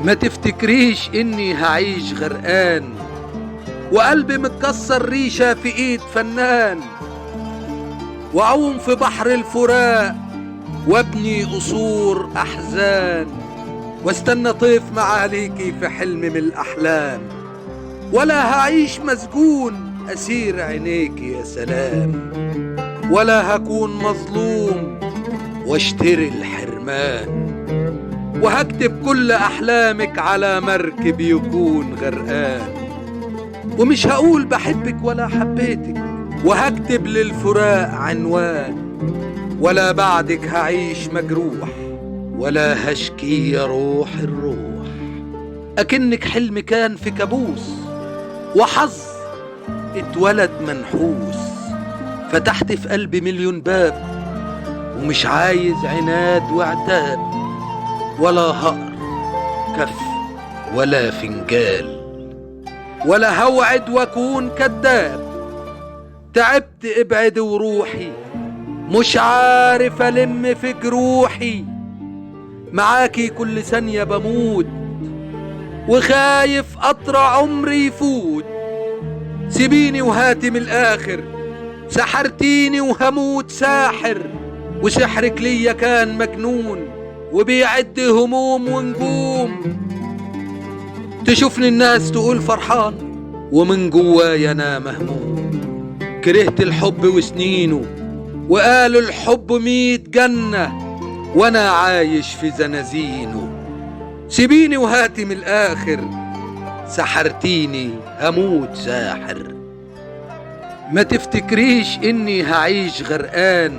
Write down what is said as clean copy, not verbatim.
ما تفتكريش اني هعيش غرقان وقلبي متكسر ريشة في ايد فنان، وأعوم في بحر الفراق وابني قصور احزان، واستنى طيف معاليكي في حلم من الاحلام، ولا هعيش مسجون اسير عينيكي يا سلام، ولا هكون مظلوم واشتري الحرمان، وهكتب كل احلامك على مركب يكون غرقان، ومش هقول بحبك ولا حبيتك، وهكتب للفراق عنوان، ولا بعدك هعيش مجروح ولا هشكي يا روح الروح. أكنك حلم كان في كابوس وحظ اتولد منحوس، فتحت في قلبي مليون باب ومش عايز عناد وعتاب، ولا هقر كف ولا فنجال، ولا هوعد واكون كذاب. تعبت ابعد وروحي، مش عارف ألم في جروحي، معاكي كل ثانية بموت وخايف قطر عمري يفوت. سيبيني وهاتي من الآخر، سحرتيني وهموت ساحر، وسحرك ليا كان مجنون وبيعد هموم ونجوم. تشوفني الناس تقول فرحان ومن جوايا أنا مهموم. كرهت الحب وسنينه وقالوا الحب 100 جنة وانا عايش في زنازينه. سيبيني وهاتي من الاخر، سحرتيني هموت ساحر. ما تفتكريش اني هعيش غرقان